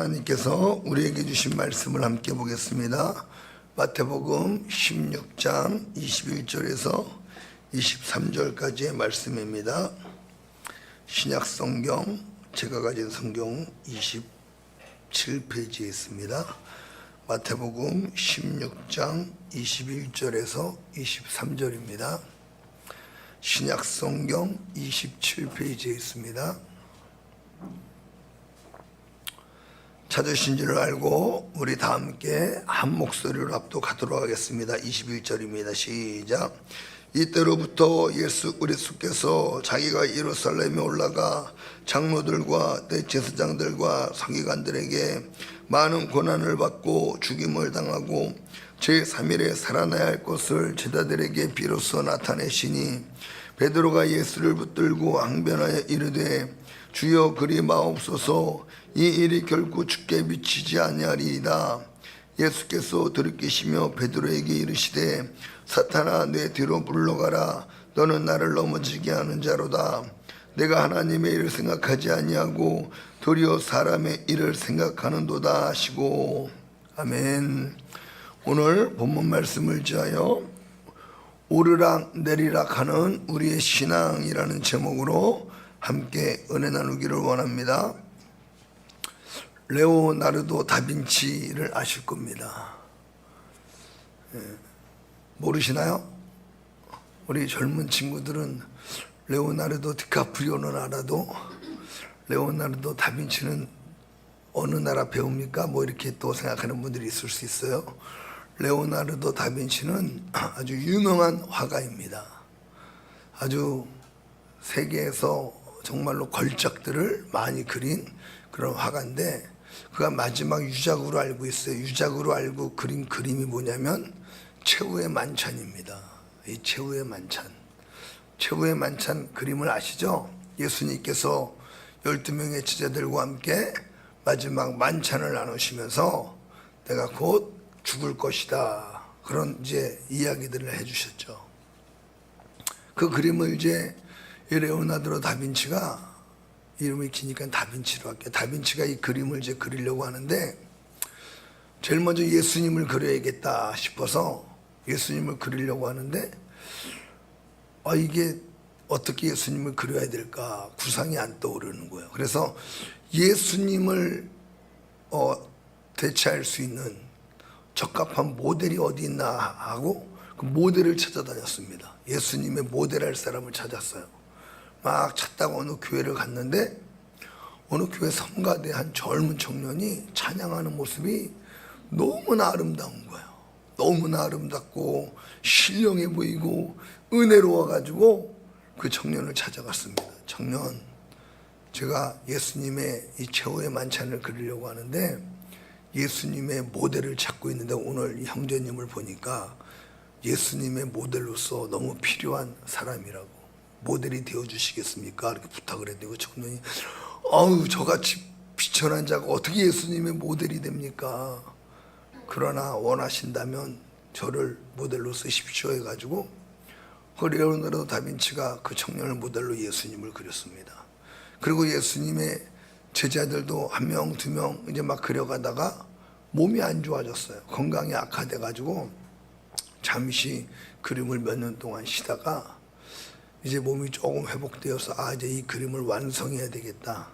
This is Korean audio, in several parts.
하나님께서 우리에게 주신 말씀을 함께 보겠습니다. 마태복음 16장 21절에서 23절까지의 말씀입니다. 신약성경 제가 가진 성경 27페이지에 있습니다. 마태복음 16장 21절에서 23절입니다. 신약성경 27페이지에 있습니다. 찾으신 줄을 알고 우리 다 함께 한 목소리로 합독하도록 하겠습니다. 21절입니다. 시작. 이때로부터 예수 그리스도께서 자기가 예루살렘에 올라가 장로들과 대제사장들과 서기관들에게 많은 고난을 받고 죽임을 당하고 제3일에 살아나야 할 것을 제자들에게 비로소 나타내시니 베드로가 예수를 붙들고 항변하여 이르되 주여 그리 마옵소서 이 일이 결코 주께 미치지 아니하리이다. 예수께서 들으키시며 베드로에게 이르시되 사탄아 내 뒤로 물러가라. 너는 나를 넘어지게 하는 자로다. 내가 하나님의 일을 생각하지 아니하고 도리어 사람의 일을 생각하는도다 하시고. 아멘. 오늘 본문 말씀을 지하여 오르락 내리락 하는 우리의 신앙이라는 제목으로 함께 은혜 나누기를 원합니다. 레오나르도 다빈치를 아실 겁니다. 모르시나요? 우리 젊은 친구들은 레오나르도 디카프리오는 알아도 레오나르도 다빈치는 어느 나라 배우입니까? 뭐 이렇게 또 생각하는 분들이 있을 수 있어요. 레오나르도 다빈치는 아주 유명한 화가입니다. 아주 세계에서 정말로 걸작들을 많이 그린 그런 화가인데 그가 마지막 유작으로 알고 있어요. 유작으로 알고 그린 그림이 뭐냐면 최후의 만찬입니다. 이 최후의 만찬. 최후의 만찬 그림을 아시죠? 예수님께서 12명의 제자들과 함께 마지막 만찬을 나누시면서 내가 곧 죽을 것이다. 그런 이제 이야기들을 해주셨죠. 그 그림을 이제 레오나르도 다빈치가 이름이 기니까 다빈치로 할게요. 다빈치가 이 그림을 이제 그리려고 하는데 제일 먼저 예수님을 그려야겠다 싶어서 예수님을 그리려고 하는데 이게 어떻게 예수님을 그려야 될까 구상이 안 떠오르는 거예요. 그래서 예수님을 대체할 수 있는 적합한 모델이 어디 있나 하고 그 모델을 찾아다녔습니다. 예수님의 모델할 사람을 찾았어요. 막 찾다가 어느 교회를 갔는데 어느 교회 성가대 한 젊은 청년이 찬양하는 모습이 너무나 아름다운 거예요. 너무나 아름답고 신령해 보이고 은혜로워가지고 그 청년을 찾아갔습니다. 청년, 제가 예수님의 이 최후의 만찬을 그리려고 하는데 예수님의 모델을 찾고 있는데 오늘 이 형제님을 보니까 예수님의 모델로서 너무 필요한 사람이라고 모델이 되어주시겠습니까? 이렇게 부탁을 했는데 그 청년이 저같이 비천한 자가 어떻게 예수님의 모델이 됩니까? 그러나 원하신다면 저를 모델로 쓰십시오 해가지고 그 레오나르도 다빈치가 그 청년을 모델로 예수님을 그렸습니다. 그리고 예수님의 제자들도 한 명, 두 명 이제 막 그려가다가 몸이 안 좋아졌어요. 건강이 악화돼가지고 잠시 그림을 몇 년 동안 쉬다가 이제 몸이 조금 회복되어서 이제 이 그림을 완성해야 되겠다.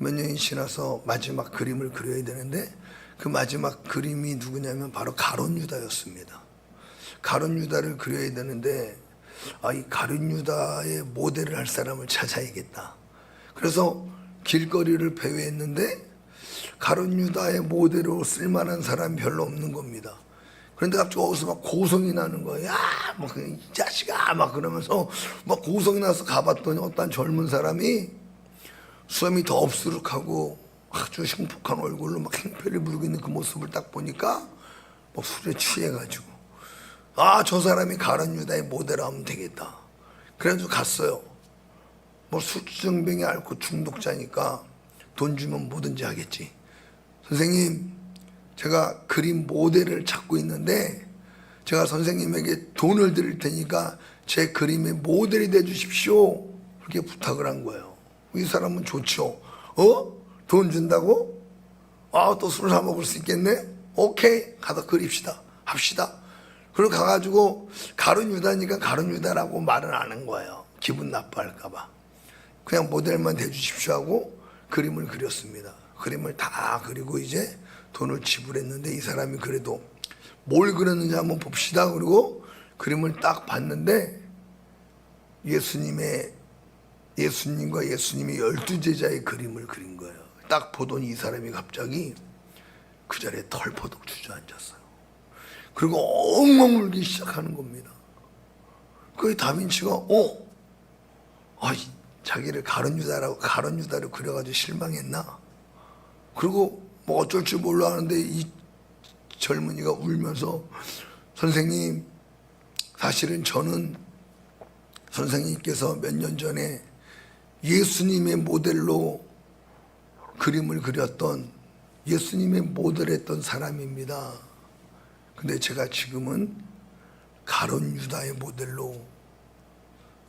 몇 년이 지나서 마지막 그림을 그려야 되는데 그 마지막 그림이 누구냐면 바로 가룟 유다였습니다. 가룟 유다를 그려야 되는데 이 가룟 유다의 모델을 할 사람을 찾아야겠다. 그래서 길거리를 배회했는데 가룟 유다의 모델로 쓸만한 사람이 별로 없는 겁니다. 그런데 갑자기 어디서 막 고성이 나는 거예요. 이 자식아! 막 그러면서 막 고성이 나서 가봤더니 어떤 젊은 사람이 수염이 덥수룩하고 아주 행복한 얼굴로 막 행패를 부리고 있는 그 모습을 딱 보니까 막 술에 취해가지고 저 사람이 가룟 유다의 모델하면 되겠다. 그래가지고 갔어요. 술주정뱅이 앓고 중독자니까 돈 주면 뭐든지 하겠지. 선생님, 제가 그림 모델을 찾고 있는데 제가 선생님에게 돈을 드릴 테니까 제 그림의 모델이 돼 주십시오. 그렇게 부탁을 한 거예요. 이 사람은 좋죠. 돈 준다고? 또 술을 사 먹을 수 있겠네. 오케이, 가서 그립시다, 합시다. 그리고 가가지고 가룟 유다니까 가룟 유다라고 말은 안 한 거예요. 기분 나빠할까봐. 그냥 모델만 대주십시오 하고 그림을 그렸습니다. 그림을 다 그리고 이제 돈을 지불했는데, 이 사람이 그래도 뭘 그렸는지 한번 봅시다. 그리고 그림을 딱 봤는데 예수님과 예수님의 12제자의 그림을 그린 거예요. 딱 보더니 이 사람이 갑자기 그 자리에 털퍼덕 주저앉았어요. 그리고 엉엉 울기 시작하는 겁니다. 그 다빈치가 자기를 가룟 유다로 그려가지고 실망했나? 그리고 뭐 어쩔 줄 몰라 하는데 이 젊은이가 울면서, 선생님, 사실은 저는 선생님께서 몇 년 전에 예수님의 모델로 그림을 그렸던, 예수님의 모델했던 사람입니다. 근데 제가 지금은 가룟 유다의 모델로,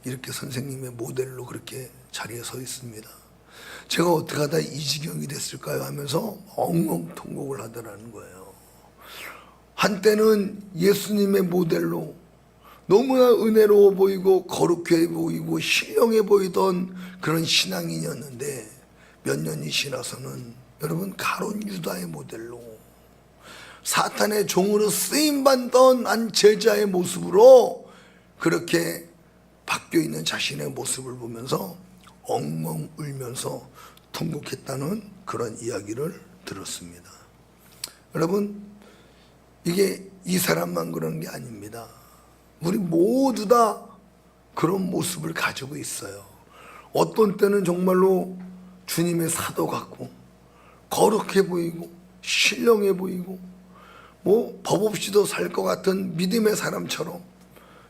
이렇게 선생님의 모델로 그렇게 자리에 서 있습니다. 제가 어떻게 하다 이 지경이 됐을까요? 하면서 엉엉 통곡을 하더라는 거예요. 한때는 예수님의 모델로 너무나 은혜로워 보이고 거룩해 보이고 신령해 보이던 그런 신앙인이었는데, 몇 년이 지나서는 여러분 가룟 유다의 모델로, 사탄의 종으로 쓰임받던 한 제자의 모습으로 그렇게 바뀌어 있는 자신의 모습을 보면서 엉엉 울면서 통곡했다는 그런 이야기를 들었습니다. 여러분, 이게 이 사람만 그런 게 아닙니다. 우리 모두 다 그런 모습을 가지고 있어요. 어떤 때는 정말로 주님의 사도 같고 거룩해 보이고 신령해 보이고 뭐 법 없이도 살 것 같은 믿음의 사람처럼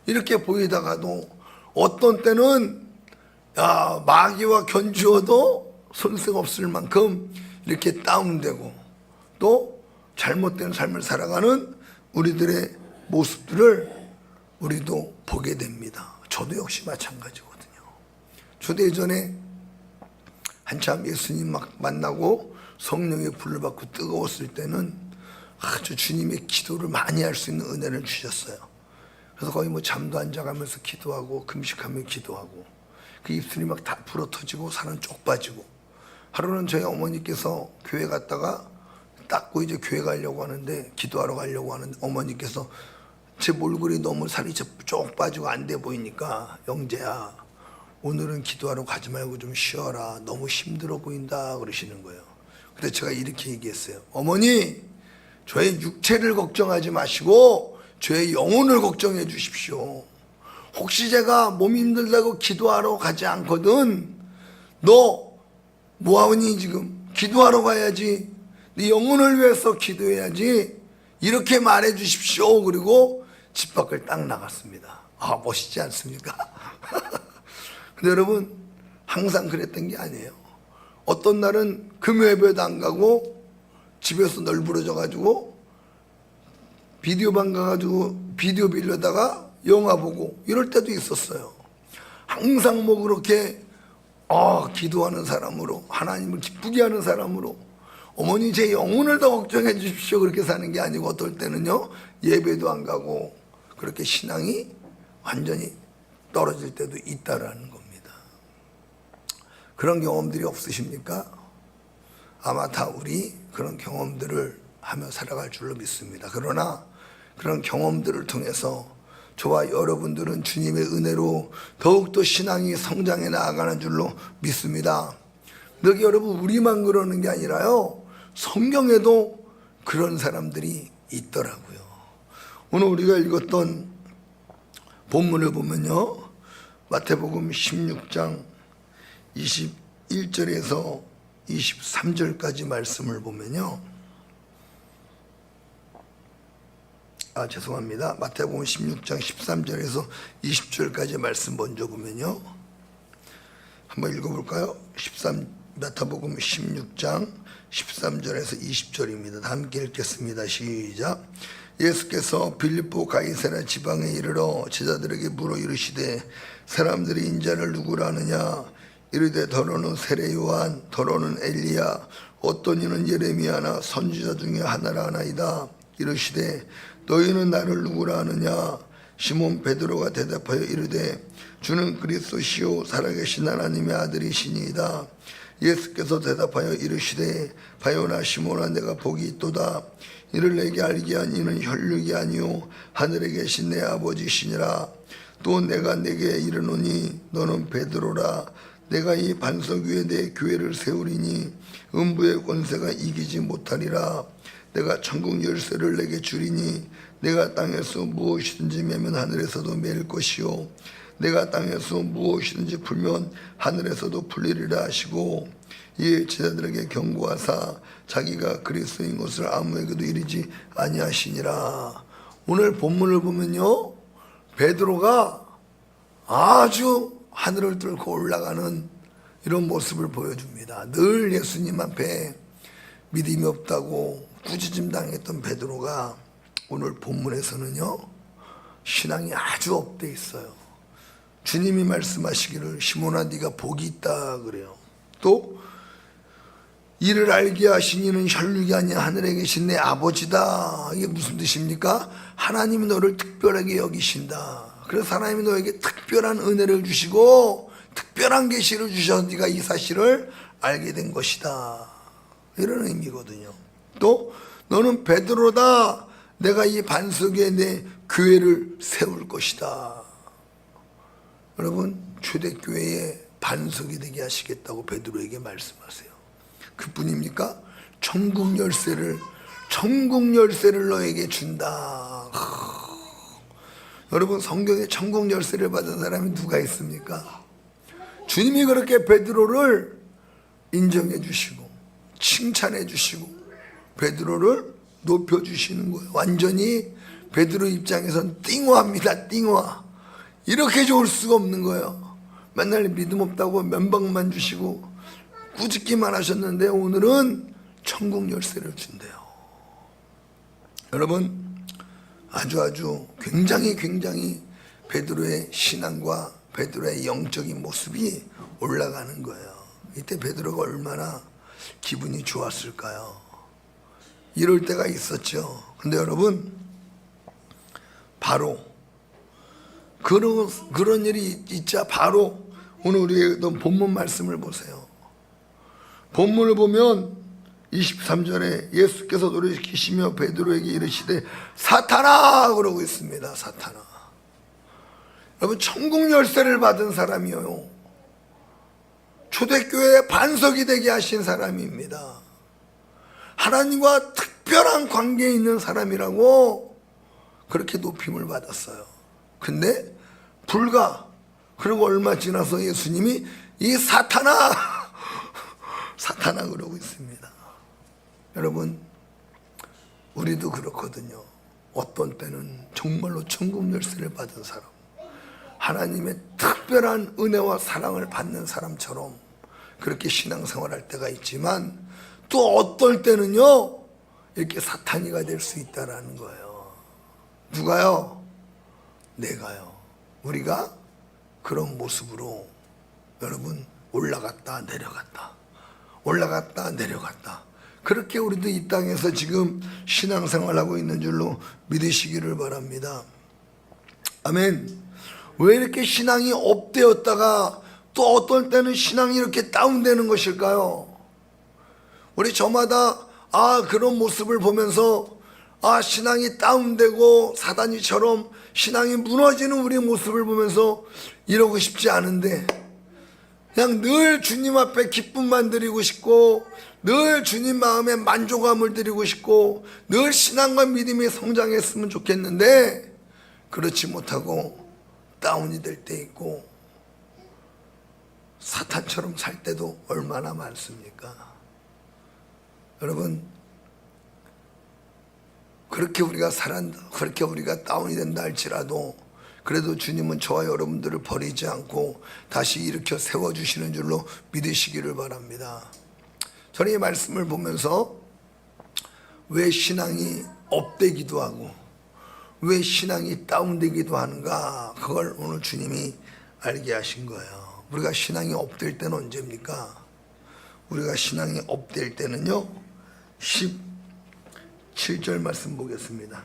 이렇게 보이다가도, 어떤 때는 마귀와 견주어도 손색 없을 만큼 이렇게 다운되고 또 잘못된 삶을 살아가는 우리들의 모습들을 우리도 보게 됩니다. 저도 역시 마찬가지거든요. 저도 예전에 한참 예수님 막 만나고 성령의 불을 받고 뜨거웠을 때는 아주 주님의 기도를 많이 할 수 있는 은혜를 주셨어요. 그래서 거의 뭐 잠도 안 자가면서 기도하고 금식하며 기도하고, 그 입술이 막 다 불어 터지고 살은 쪽 빠지고. 하루는 저희 어머니께서 교회 갔다가 닦고 이제 교회 가려고 하는데, 기도하러 가려고 하는데, 어머니께서 제 몰골이 너무 살이 쪽 빠지고 안 돼 보이니까, 영재야, 오늘은 기도하러 가지 말고 좀 쉬어라, 너무 힘들어 보인다 그러시는 거예요. 근데 제가 이렇게 얘기했어요. 어머니, 저의 육체를 걱정하지 마시고 저의 영혼을 걱정해 주십시오. 혹시 제가 몸이 힘들다고 기도하러 가지 않거든, 너 뭐하니 지금? 기도하러 가야지, 네 영혼을 위해서 기도해야지, 이렇게 말해 주십시오. 그리고 집 밖을 딱 나갔습니다. 멋있지 않습니까? 근데 여러분, 항상 그랬던 게 아니에요. 어떤 날은 금요예배도 안 가고 집에서 널브러져 가지고 비디오방 가가지고 비디오 빌려다가 영화 보고 이럴 때도 있었어요. 항상 뭐 그렇게 기도하는 사람으로, 하나님을 기쁘게 하는 사람으로, 어머니 제 영혼을 더 걱정해 주십시오 그렇게 사는 게 아니고, 어떨 때는요 예배도 안 가고 그렇게 신앙이 완전히 떨어질 때도 있다라는 겁니다. 그런 경험들이 없으십니까? 아마 다 우리 그런 경험들을 하며 살아갈 줄로 믿습니다. 그러나 그런 경험들을 통해서 저와 여러분들은 주님의 은혜로 더욱더 신앙이 성장해 나아가는 줄로 믿습니다. 여기 여러분, 우리만 그러는 게 아니라요, 성경에도 그런 사람들이 있더라고요. 오늘 우리가 읽었던 본문을 보면요, 마태복음 16장 21절에서 23절까지 말씀을 보면요, 죄송합니다. 마태복음 16장 13절에서 20절까지 말씀 먼저 보면요, 한번 읽어볼까요? 마태복음 16장 13절에서 20절입니다. 다 함께 읽겠습니다. 시작. 예수께서 빌립보 가이사랴 지방에 이르러 제자들에게 물어 이르시되, 사람들이 인자를 누구라 하느냐? 이르되 더러는 세례 요한, 더러는 엘리야, 어떤 이는 예레미야나 선지자 중에 하나라 하나이다. 이르시되 너희는 나를 누구라 하느냐? 시몬 베드로가 대답하여 이르되 주는 그리스도시요 살아계신 하나님의 아들이시니이다. 예수께서 대답하여 이르시되 바요나 시몬아 내가 복이 있도다. 이를 내게 알게 한 이는 혈육이 아니요 하늘에 계신 내 아버지시니라. 또 내가 내게 이르노니 너는 베드로라. 내가 이 반석 위에 내 교회를 세우리니 음부의 권세가 이기지 못하리라. 내가 천국 열쇠를 내게 주리니 내가 땅에서 무엇이든지 매면 하늘에서도 매일 것이요 내가 땅에서 무엇이든지 풀면 하늘에서도 풀리리라 하시고, 이에 제자들에게 경고하사 자기가 그리스도인 것을 아무에게도 이르지 아니하시니라. 오늘 본문을 보면요, 베드로가 아주 하늘을 뚫고 올라가는 이런 모습을 보여줍니다. 늘 예수님 앞에 믿음이 없다고 꾸짖음 당했던 베드로가 오늘 본문에서는요, 신앙이 아주 업돼 있어요. 주님이 말씀하시기를 시몬아 네가 복이 있다 그래요. 또 이를 알게 하신 이는 혈육이 아니라 하늘에 계신 내 아버지다. 이게 무슨 뜻입니까? 하나님이 너를 특별하게 여기신다. 그래서 하나님이 너에게 특별한 은혜를 주시고 특별한 계시를 주셔서 네가 이 사실을 알게 된 것이다. 이런 의미거든요. 또 너는 베드로다. 내가 이 반석 위에 내 교회를 세울 것이다. 여러분, 초대교회의 반석이 되게 하시겠다고 베드로에게 말씀하세요. 그뿐입니까? 천국 열쇠를 너에게 준다. 여러분, 성경에 천국 열쇠를 받은 사람이 누가 있습니까? 주님이 그렇게 베드로를 인정해 주시고 칭찬해 주시고 베드로를 높여 주시는 거예요. 완전히 베드로 입장에선 띵화합니다. 띵화. 이렇게 좋을 수가 없는 거예요. 맨날 믿음 없다고 면박만 주시고 꾸짖기만 하셨는데 오늘은 천국 열쇠를 준대요. 여러분, 아주 굉장히 베드로의 신앙과 베드로의 영적인 모습이 올라가는 거예요. 이때 베드로가 얼마나 기분이 좋았을까요? 이럴 때가 있었죠. 근데 여러분, 바로 그런 일이 있자 바로 오늘 우리의 본문 말씀을 보세요. 본문을 보면 23절에 예수께서 노래시키시며 베드로에게 이르시되 사탄아 그러고 있습니다. 사탄아. 여러분, 천국 열쇠를 받은 사람이요, 초대교회의 반석이 되게 하신 사람입니다. 하나님과 특별한 관계에 있는 사람이라고 그렇게 높임을 받았어요. 근데 그리고 얼마 지나서 예수님이 이 사탄아 그러고 있습니다. 여러분, 우리도 그렇거든요. 어떤 때는 정말로 천국 열쇠를 받은 사람, 하나님의 특별한 은혜와 사랑을 받는 사람처럼 그렇게 신앙생활할 때가 있지만 또 어떨 때는요, 이렇게 사탄이가 될 수 있다라는 거예요. 누가요? 내가요. 우리가 그런 모습으로 여러분 올라갔다 내려갔다 그렇게 우리도 이 땅에서 지금 신앙생활하고 있는 줄로 믿으시기를 바랍니다. 아멘. 왜 이렇게 신앙이 업되었다가 또 어떨 때는 신앙이 이렇게 다운되는 것일까요? 우리 저마다 그런 모습을 보면서 신앙이 다운되고 사단이처럼 신앙이 무너지는 우리 모습을 보면서 이러고 싶지 않은데, 그냥 늘 주님 앞에 기쁨만 드리고 싶고 늘 주님 마음에 만족감을 드리고 싶고 늘 신앙과 믿음이 성장했으면 좋겠는데 그렇지 못하고 다운이 될 때 있고 사탄처럼 살 때도 얼마나 많습니까? 여러분, 그렇게 우리가 그렇게 우리가 다운이 된다 할지라도 그래도 주님은 저와 여러분들을 버리지 않고 다시 일으켜 세워주시는 줄로 믿으시기를 바랍니다. 저는 이 말씀을 보면서 왜 신앙이 업되기도 하고 왜 신앙이 다운되기도 하는가, 그걸 오늘 주님이 알게 하신 거예요. 우리가 신앙이 업될 때는 언제입니까? 우리가 신앙이 업될 때는요, 17절 말씀 보겠습니다.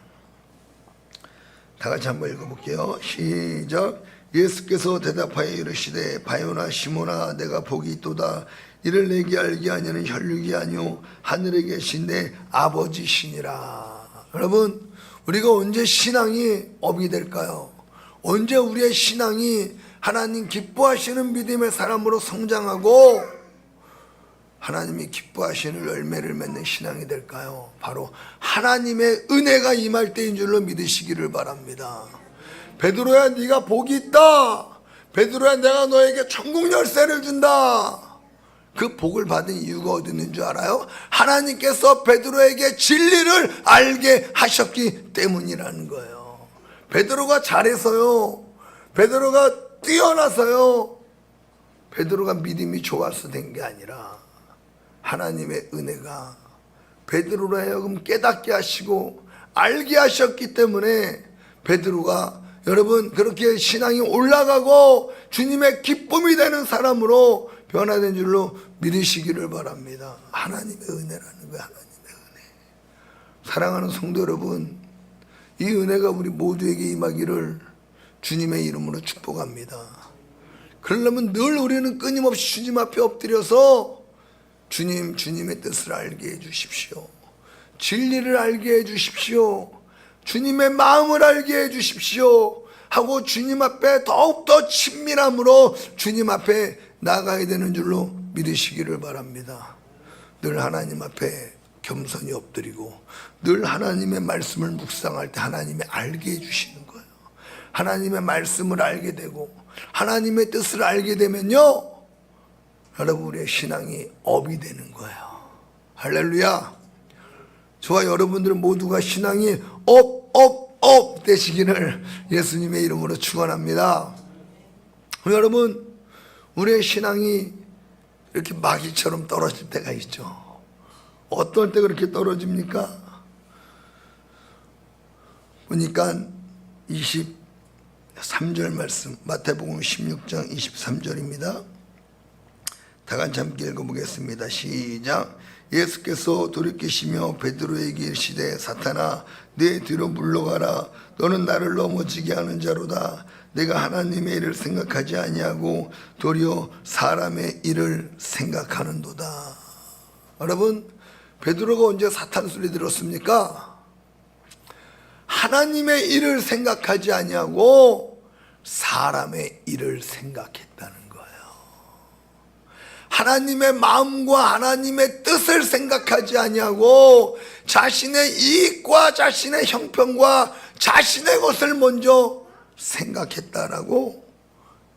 다 같이 한번 읽어볼게요. 시작. 예수께서 대답하여 이르시되 바요나 시몬아 내가 복이 있도다. 이를 내게 알게 하냐는 혈육이 아니오 하늘에 계신 내 아버지시니라. 여러분, 우리가 언제 신앙이 업이 될까요? 언제 우리의 신앙이 하나님 기뻐하시는 믿음의 사람으로 성장하고 하나님이 기뻐하시는 열매를 맺는 신앙이 될까요? 바로 하나님의 은혜가 임할 때인 줄로 믿으시기를 바랍니다. 베드로야, 네가 복이 있다. 베드로야, 내가 너에게 천국 열쇠를 준다. 그 복을 받은 이유가 어디 있는 줄 알아요? 하나님께서 베드로에게 진리를 알게 하셨기 때문이라는 거예요. 베드로가 잘해서요, 베드로가 뛰어나서요, 베드로가 믿음이 좋아서 된 게 아니라 하나님의 은혜가 베드로로 하여금 깨닫게 하시고 알게 하셨기 때문에 베드로가 여러분 그렇게 신앙이 올라가고 주님의 기쁨이 되는 사람으로 변화된 줄로 믿으시기를 바랍니다. 하나님의 은혜라는 거예요. 하나님의 은혜. 사랑하는 성도 여러분, 이 은혜가 우리 모두에게 임하기를 주님의 이름으로 축복합니다. 그러려면 늘 우리는 끊임없이 주님 앞에 엎드려서 주님의 뜻을 알게 해주십시오. 진리를 알게 해주십시오. 주님의 마음을 알게 해주십시오 하고 주님 앞에 더욱더 친밀함으로 주님 앞에 나가야 되는 줄로 믿으시기를 바랍니다. 늘 하나님 앞에 겸손히 엎드리고 늘 하나님의 말씀을 묵상할 때 하나님이 알게 해주시는 거예요. 하나님의 말씀을 알게 되고 하나님의 뜻을 알게 되면요, 여러분 우리의 신앙이 업이 되는 거예요. 할렐루야. 저와 여러분들 모두가 신앙이 업 되시기를 예수님의 이름으로 축원합니다. 여러분, 우리의 신앙이 이렇게 마귀처럼 떨어질 때가 있죠. 어떨 때 그렇게 떨어집니까? 보니까 23절 말씀, 마태복음 16장 23절입니다. 다 같이 함께 읽어보겠습니다. 시작. 예수께서 돌이키시며 베드로에게 이르시되 사탄아 내 뒤로 물러가라. 너는 나를 넘어지게 하는 자로다. 내가 하나님의 일을 생각하지 아니하고 도리어 사람의 일을 생각하는도다. 여러분, 베드로가 언제 사탄 소리 들었습니까? 하나님의 일을 생각하지 아니하고 사람의 일을 생각했다는 거예요. 하나님의 마음과 하나님의 뜻을 생각하지 아니하고 자신의 이익과 자신의 형편과 자신의 것을 먼저 생각했다라고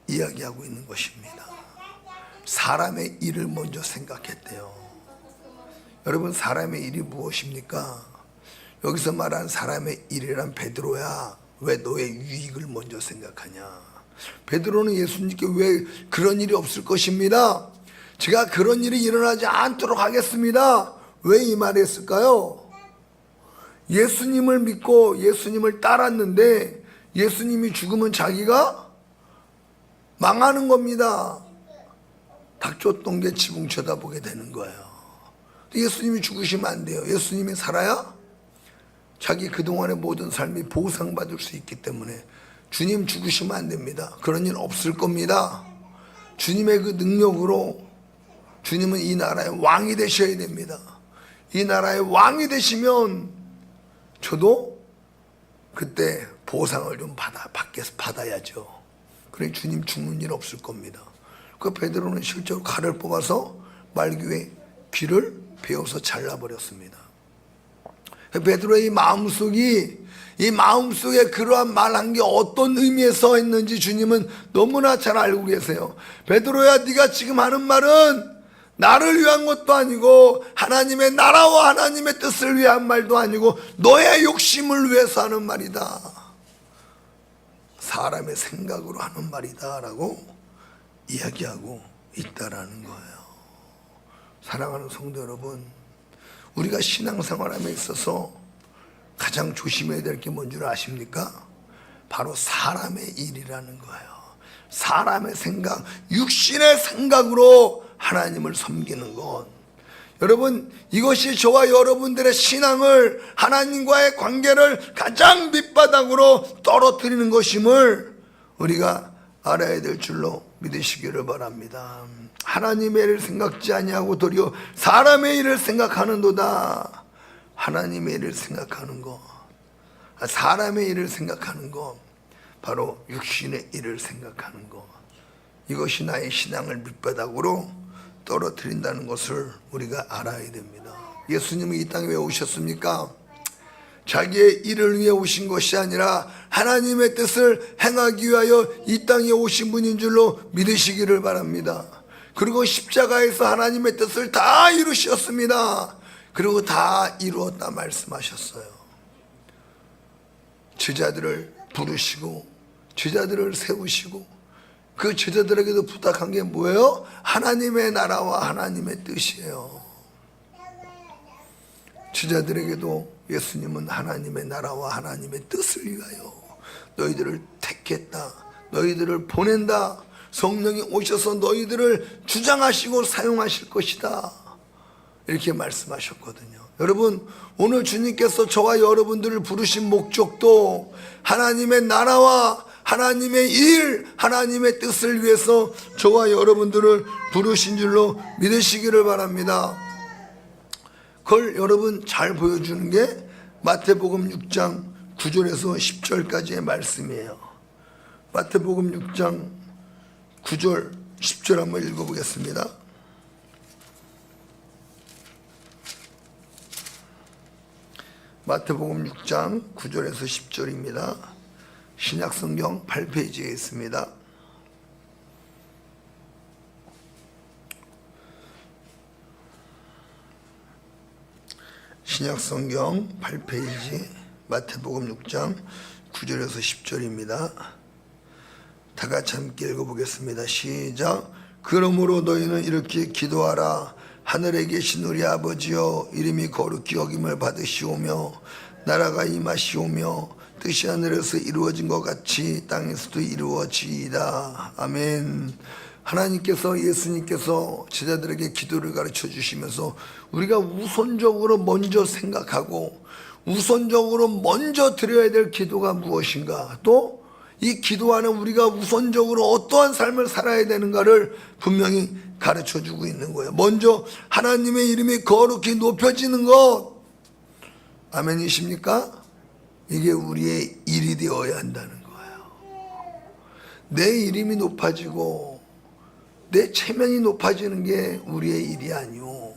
이야기하고 있는 것입니다. 사람의 일을 먼저 생각했대요. 여러분, 사람의 일이 무엇입니까? 여기서 말한 사람의 일이란 베드로야, 왜 너의 유익을 먼저 생각하냐? 베드로는 예수님께 왜 그런 일이 없을 것입니다. 제가 그런 일이 일어나지 않도록 하겠습니다. 왜 이 말을 했을까요? 예수님을 믿고 예수님을 따랐는데 예수님이 죽으면 자기가 망하는 겁니다. 닭줬던 게 지붕 쳐다보게 되는 거예요. 예수님이 죽으시면 안 돼요. 예수님이 살아야 자기 그동안의 모든 삶이 보상받을 수 있기 때문에 주님 죽으시면 안 됩니다. 그런 일 없을 겁니다. 주님의 그 능력으로 주님은 이 나라의 왕이 되셔야 됩니다. 이 나라의 왕이 되시면 저도 그때 보상을 좀 받아야죠. 그러니 주님 죽는 일 없을 겁니다. 그 베드로는 실제로 칼을 뽑아서 말귀의 귀를 베어서 잘라버렸습니다. 베드로의 이 마음속에 그러한 말한 게 어떤 의미에서 했는지 주님은 너무나 잘 알고 계세요. 베드로야, 네가 지금 하는 말은 나를 위한 것도 아니고 하나님의 나라와 하나님의 뜻을 위한 말도 아니고 너의 욕심을 위해서 하는 말이다. 사람의 생각으로 하는 말이다 라고 이야기하고 있다라는 거예요. 사랑하는 성도 여러분, 우리가 신앙생활함에 있어서 가장 조심해야 될 게 뭔 줄 아십니까? 바로 사람의 일이라는 거예요. 사람의 생각, 육신의 생각으로 하나님을 섬기는 것. 여러분, 이것이 저와 여러분들의 신앙을, 하나님과의 관계를 가장 밑바닥으로 떨어뜨리는 것임을 우리가 알아야 될 줄로 믿으시기를 바랍니다. 하나님의 일을 생각지 아니하고 도리어 사람의 일을 생각하는도다. 하나님의 일을 생각하는 것, 사람의 일을 생각하는 것, 바로 육신의 일을 생각하는 것, 이것이 나의 신앙을 밑바닥으로 떨어뜨린다는 것을 우리가 알아야 됩니다. 예수님은 이 땅에 왜 오셨습니까? 자기의 일을 위해 오신 것이 아니라 하나님의 뜻을 행하기 위하여 이 땅에 오신 분인 줄로 믿으시기를 바랍니다. 그리고 십자가에서 하나님의 뜻을 다 이루셨습니다. 그리고 다 이루었다 말씀하셨어요. 제자들을 부르시고 제자들을 세우시고 그 제자들에게도 부탁한 게 뭐예요? 하나님의 나라와 하나님의 뜻이에요. 제자들에게도 예수님은 하나님의 나라와 하나님의 뜻을 위하여 너희들을 택했다, 너희들을 보낸다, 성령이 오셔서 너희들을 주장하시고 사용하실 것이다, 이렇게 말씀하셨거든요. 여러분, 오늘 주님께서 저와 여러분들을 부르신 목적도 하나님의 나라와 하나님의 일, 하나님의 뜻을 위해서 저와 여러분들을 부르신 줄로 믿으시기를 바랍니다. 그걸 여러분 잘 보여주는 게 마태복음 6장 9절에서 10절까지의 말씀이에요. 마태복음 6장 9절 10절 한번 읽어보겠습니다. 마태복음 6장 9절에서 10절입니다. 신약성경 8페이지에 있습니다. 신약성경 8페이지 마태복음 6장 9절에서 10절입니다. 다 같이 함께 읽어보겠습니다. 시작. 그러므로 너희는 이렇게 기도하라. 하늘에 계신 우리 아버지여, 이름이 거룩히 여김을 받으시오며 나라가 임하시오며 뜻이 하늘에서 이루어진 것 같이 땅에서도 이루어지이다. 아멘. 하나님께서, 예수님께서 제자들에게 기도를 가르쳐 주시면서 우리가 우선적으로 먼저 생각하고 우선적으로 먼저 드려야 될 기도가 무엇인가, 또 이 기도하는 우리가 우선적으로 어떠한 삶을 살아야 되는가를 분명히 가르쳐 주고 있는 거예요. 먼저 하나님의 이름이 거룩히 높여지는 것, 아멘이십니까? 이게 우리의 일이 되어야 한다는 거예요. 내 이름이 높아지고 내 체면이 높아지는 게 우리의 일이 아니오.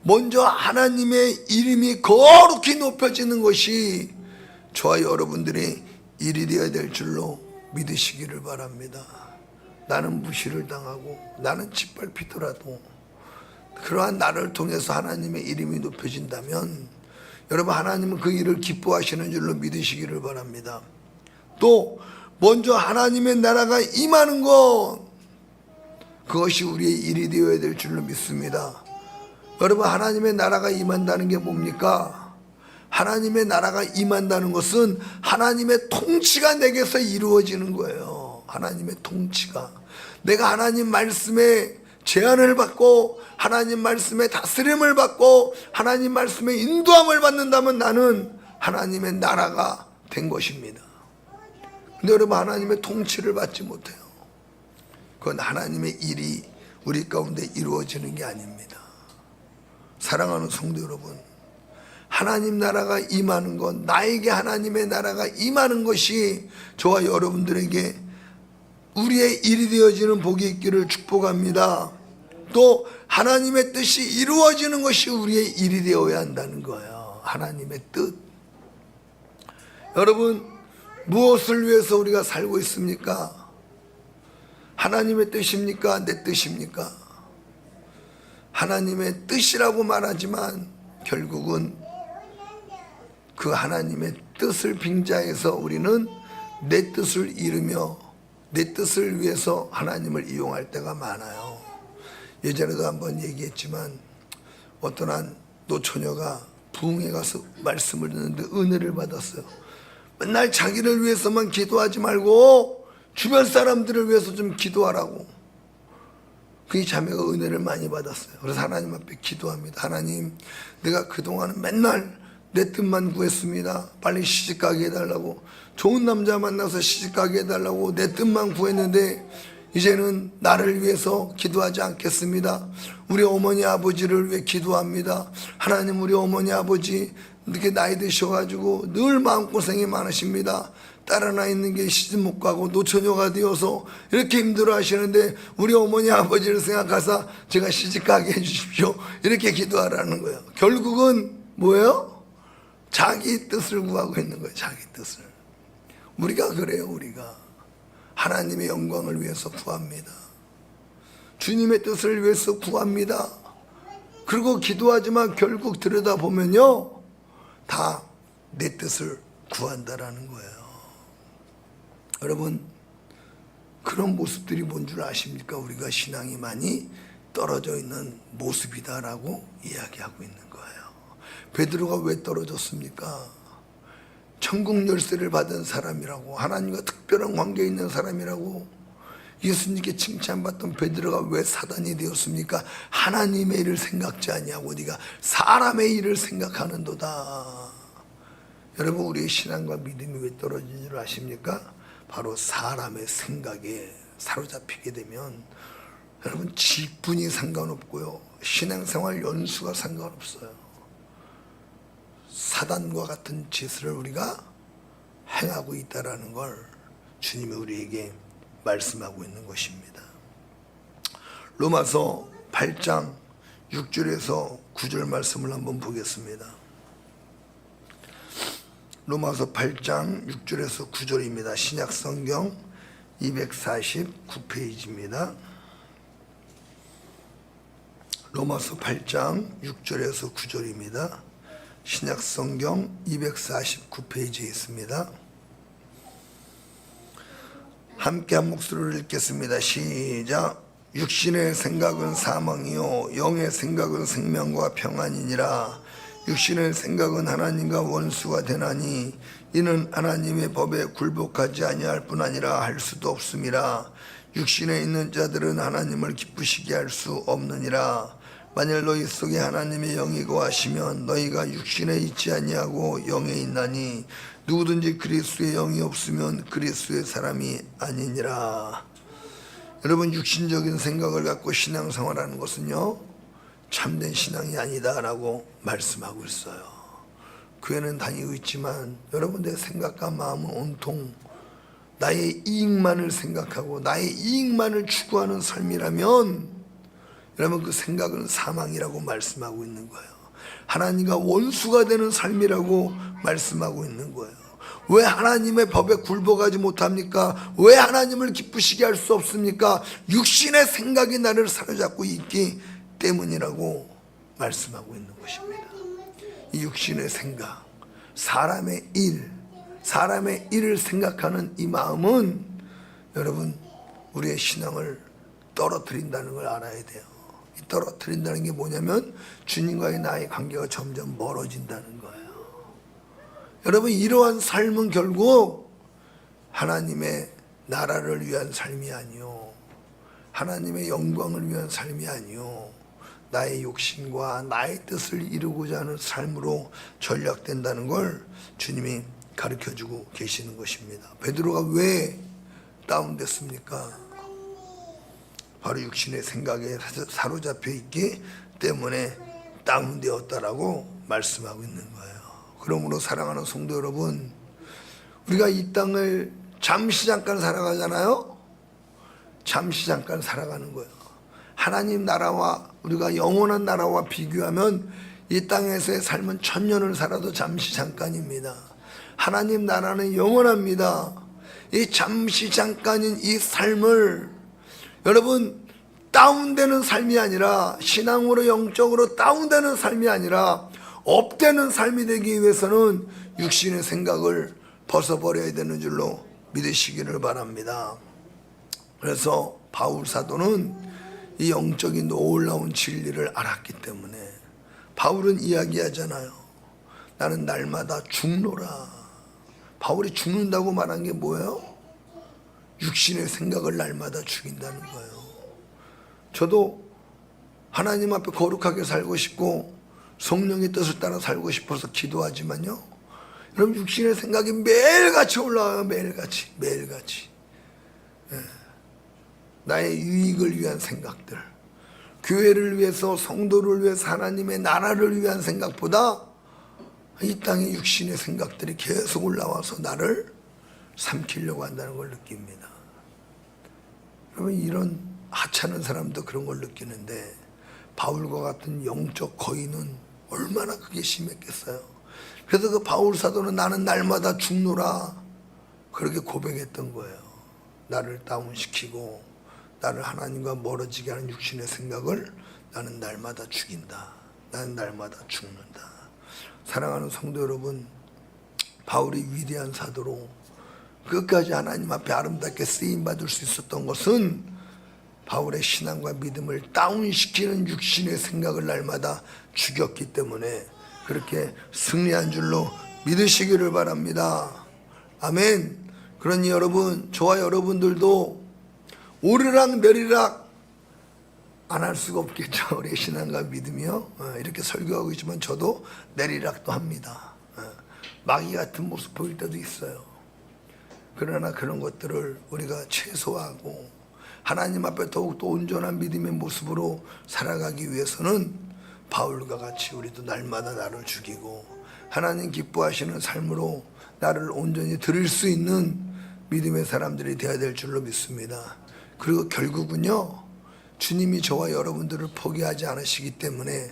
먼저 하나님의 이름이 거룩히 높여지는 것이 저와 여러분들의 일이 되어야 될 줄로 믿으시기를 바랍니다. 나는 무시를 당하고 나는 짓밟히더라도 그러한 나를 통해서 하나님의 이름이 높여진다면 여러분, 하나님은 그 일을 기뻐하시는 줄로 믿으시기를 바랍니다. 또 먼저 하나님의 나라가 임하는 것, 그것이 우리의 일이 되어야 될 줄로 믿습니다. 여러분, 하나님의 나라가 임한다는 게 뭡니까? 하나님의 나라가 임한다는 것은 하나님의 통치가 내게서 이루어지는 거예요. 하나님의 통치가, 내가 하나님 말씀에 제한을 받고 하나님 말씀에 다스림을 받고 하나님 말씀에 인도함을 받는다면 나는 하나님의 나라가 된 것입니다. 근데 여러분, 하나님의 통치를 받지 못해요. 그건 하나님의 일이 우리 가운데 이루어지는 게 아닙니다. 사랑하는 성도 여러분, 하나님 나라가 임하는 것, 나에게 하나님의 나라가 임하는 것이 저와 여러분들에게 우리의 일이 되어지는 복이 있기를 축복합니다. 또 하나님의 뜻이 이루어지는 것이 우리의 일이 되어야 한다는 거예요. 하나님의 뜻. 여러분, 무엇을 위해서 우리가 살고 있습니까? 하나님의 뜻입니까? 내 뜻입니까? 하나님의 뜻이라고 말하지만 결국은 그 하나님의 뜻을 빙자해서 우리는 내 뜻을 이루며 내 뜻을 위해서 하나님을 이용할 때가 많아요. 예전에도 한번 얘기했지만 어떤 한 노처녀가 부흥회 가서 말씀을 듣는데 은혜를 받았어요. 맨날 자기를 위해서만 기도하지 말고 주변 사람들을 위해서 좀 기도하라고. 그 자매가 은혜를 많이 받았어요. 그래서 하나님 앞에 기도합니다. 하나님, 내가 그동안은 맨날 내 뜻만 구했습니다. 빨리 시집가게 해달라고, 좋은 남자 만나서 시집가게 해달라고 내 뜻만 구했는데 이제는 나를 위해서 기도하지 않겠습니다. 우리 어머니 아버지를 위해 기도합니다. 하나님, 우리 어머니 아버지 이렇게 나이 드셔가지고 늘 마음고생이 많으십니다. 딸 하나 있는 게 시집 못 가고 노처녀가 되어서 이렇게 힘들어 하시는데 우리 어머니 아버지를 생각하사 제가 시집 가게 해주십시오. 이렇게 기도하라는 거예요. 결국은 뭐예요? 자기 뜻을 구하고 있는 거예요. 자기 뜻을. 우리가 그래요. 우리가 하나님의 영광을 위해서 구합니다. 주님의 뜻을 위해서 구합니다. 그리고 기도하지만 결국 들여다보면요, 다 내 뜻을 구한다라는 거예요. 여러분, 그런 모습들이 뭔 줄 아십니까? 우리가 신앙이 많이 떨어져 있는 모습이다라고 이야기하고 있는 거예요. 베드로가 왜 떨어졌습니까? 천국 열쇠를 받은 사람이라고, 하나님과 특별한 관계에 있는 사람이라고 예수님께 칭찬받던 베드로가 왜 사단이 되었습니까? 하나님의 일을 생각지 아니하고 네가 사람의 일을 생각하는도다. 여러분, 우리의 신앙과 믿음이 왜 떨어진 줄 아십니까? 바로 사람의 생각에 사로잡히게 되면 여러분, 직분이 상관없고요, 신앙생활 연수가 상관없어요. 사단과 같은 짓을 우리가 행하고 있다라는 걸 주님이 우리에게 말씀하고 있는 것입니다. 로마서 8장 6절에서 9절 말씀을 한번 보겠습니다. 로마서 8장 6절에서 9절입니다. 신약성경 249페이지입니다. 로마서 8장 6절에서 9절입니다. 신약성경 249페이지에 있습니다. 함께 한 목소리로 읽겠습니다. 시작. 육신의 생각은 사망이요 영의 생각은 생명과 평안이니라. 육신의 생각은 하나님과 원수가 되나니 이는 하나님의 법에 굴복하지 아니할 뿐 아니라 할 수도 없음이라. 육신에 있는 자들은 하나님을 기쁘시게 할 수 없느니라. 만일 너희 속에 하나님의 영이 거하시면 너희가 육신에 있지 아니하고 영에 있나니 누구든지 그리스도의 영이 없으면 그리스도의 사람이 아니니라. 여러분, 육신적인 생각을 갖고 신앙생활하는 것은요, 참된 신앙이 아니다라고 말씀하고 있어요. 교회는 다니고 있지만 여러분, 내 생각과 마음은 온통 나의 이익만을 생각하고 나의 이익만을 추구하는 삶이라면 여러분, 그 생각은 사망이라고 말씀하고 있는 거예요. 하나님과 원수가 되는 삶이라고 말씀하고 있는 거예요. 왜 하나님의 법에 굴복하지 못합니까? 왜 하나님을 기쁘시게 할 수 없습니까? 육신의 생각이 나를 사로잡고 있기 때문이라고 말씀하고 있는 것입니다. 이 육신의 생각, 사람의 일을 생각하는 이 마음은 여러분, 우리의 신앙을 떨어뜨린다는 걸 알아야 돼요. 떨어뜨린다는 게 뭐냐면 주님과의 나의 관계가 점점 멀어진다는 거예요. 여러분, 이러한 삶은 결국 하나님의 나라를 위한 삶이 아니요, 하나님의 영광을 위한 삶이 아니요, 나의 욕심과 나의 뜻을 이루고자 하는 삶으로 전락된다는 걸 주님이 가르쳐주고 계시는 것입니다. 베드로가 왜 다운됐습니까? 바로 육신의 생각에 사로잡혀 있기 때문에 다운되었다라고 말씀하고 있는 거예요. 그러므로 사랑하는 성도 여러분, 우리가 이 땅을 잠시 잠깐 살아가잖아요. 잠시 잠깐 살아가는 거예요. 하나님 나라와 우리가 영원한 나라와 비교하면 이 땅에서의 삶은 1000년을 살아도 잠시 잠깐입니다. 하나님 나라는 영원합니다. 이 잠시 잠깐인 이 삶을 여러분, 다운되는 삶이 아니라, 신앙으로 영적으로 다운되는 삶이 아니라 업되는 삶이 되기 위해서는 육신의 생각을 벗어버려야 되는 줄로 믿으시기를 바랍니다. 그래서 바울 사도는 이 영적인 놀라운 진리를 알았기 때문에 바울은 이야기하잖아요. 나는 날마다 죽노라. 바울이 죽는다고 말한 게 뭐예요? 육신의 생각을 날마다 죽인다는 거예요. 저도 하나님 앞에 거룩하게 살고 싶고 성령의 뜻을 따라 살고 싶어서 기도하지만요, 여러분 육신의 생각이 매일같이 올라와요. 매일같이. 나의 유익을 위한 생각들, 교회를 위해서, 성도를 위해서, 하나님의 나라를 위한 생각보다 이 땅의 육신의 생각들이 계속 올라와서 나를 삼키려고 한다는 걸 느낍니다. 여러분 이런 하찮은 사람도 그런 걸 느끼는데 바울과 같은 영적 거인은 얼마나 그게 심했겠어요. 그래서 그 바울 사도는 나는 날마다 죽노라 그렇게 고백했던 거예요. 나를 다운시키고 나를 하나님과 멀어지게 하는 육신의 생각을 나는 날마다 죽인다. 나는 날마다 죽는다. 사랑하는 성도 여러분, 바울이 위대한 사도로 끝까지 하나님 앞에 아름답게 쓰임받을 수 있었던 것은 바울의 신앙과 믿음을 다운시키는 육신의 생각을 날마다 죽였기 때문에 그렇게 승리한 줄로 믿으시기를 바랍니다. 아멘. 그러니 여러분, 저와 여러분들도 오르락 내리락 안 할 수가 없겠죠. 우리의 신앙과 믿음이요. 이렇게 설교하고 있지만 저도 내리락도 합니다. 마귀 같은 모습 보일 때도 있어요. 그러나 그런 것들을 우리가 최소화하고 하나님 앞에 더욱더 온전한 믿음의 모습으로 살아가기 위해서는 바울과 같이 우리도 날마다 나를 죽이고 하나님 기뻐하시는 삶으로 나를 온전히 드릴 수 있는 믿음의 사람들이 되어야 될 줄로 믿습니다. 그리고 결국은요, 주님이 저와 여러분들을 포기하지 않으시기 때문에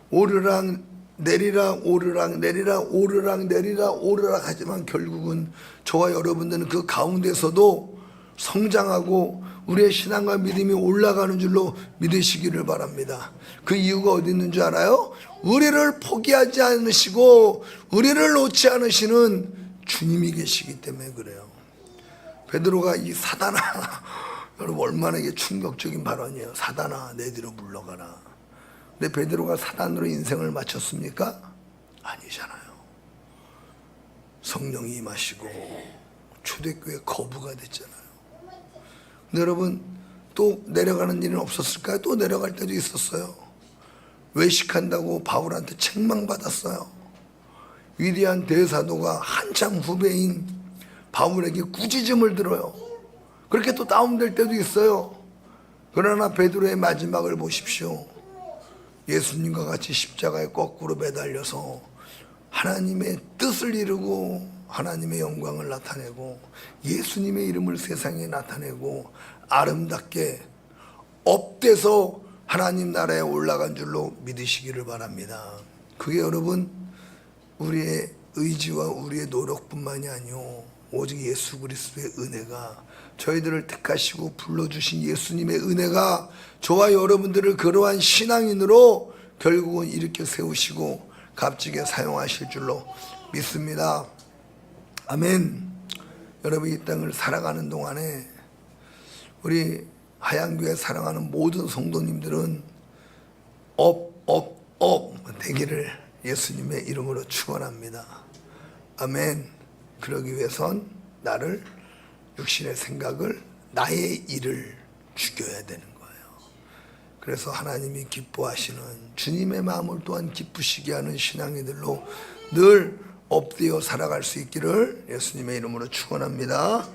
오르락 내리락 오르락 내리락 오르락 내리락 오르락 하지만 결국은 저와 여러분들은 그 가운데서도 성장하고 우리의 신앙과 믿음이 올라가는 줄로 믿으시기를 바랍니다. 그 이유가 어디 있는 줄 알아요? 우리를 포기하지 않으시고 우리를 놓지 않으시는 주님이 계시기 때문에 그래요. 베드로가 이 사단아, 여러분 얼마나 이게 충격적인 발언이에요. 사단아 내 뒤로 물러가라. 근데 베드로가 사단으로 인생을 마쳤습니까? 아니잖아요. 성령이 임하시고 초대교회 거부가 됐잖아요. 근데 여러분 또 내려가는 일은 없었을까요? 또 내려갈 때도 있었어요. 외식한다고 바울한테 책망받았어요. 위대한 대사도가 한참 후배인 바울에게 꾸짖음을 들어요. 그렇게 또 다운될 때도 있어요. 그러나 베드로의 마지막을 보십시오. 예수님과 같이 십자가에 거꾸로 매달려서 하나님의 뜻을 이루고 하나님의 영광을 나타내고 예수님의 이름을 세상에 나타내고 아름답게 업돼서 하나님 나라에 올라간 줄로 믿으시기를 바랍니다. 그게 여러분 우리의 의지와 우리의 노력뿐만이 아니요 오직 예수 그리스도의 은혜가, 저희들을 택하시고 불러주신 예수님의 은혜가 저와 여러분들을 그러한 신앙인으로 결국은 일으켜 세우시고 값지게 사용하실 줄로 믿습니다. 아멘. 여러분 이 땅을 살아가는 동안에 우리 하양교회 사랑하는 모든 성도님들은 업 되기를 예수님의 이름으로 축원합니다. 아멘. 그러기 위해선 나를 육신의 생각을 나의 일을 죽여야 되는 거예요. 그래서 하나님이 기뻐하시는 주님의 마음을 또한 기쁘시게 하는 신앙이들로 늘 업되어 살아갈 수 있기를 예수님의 이름으로 축원합니다.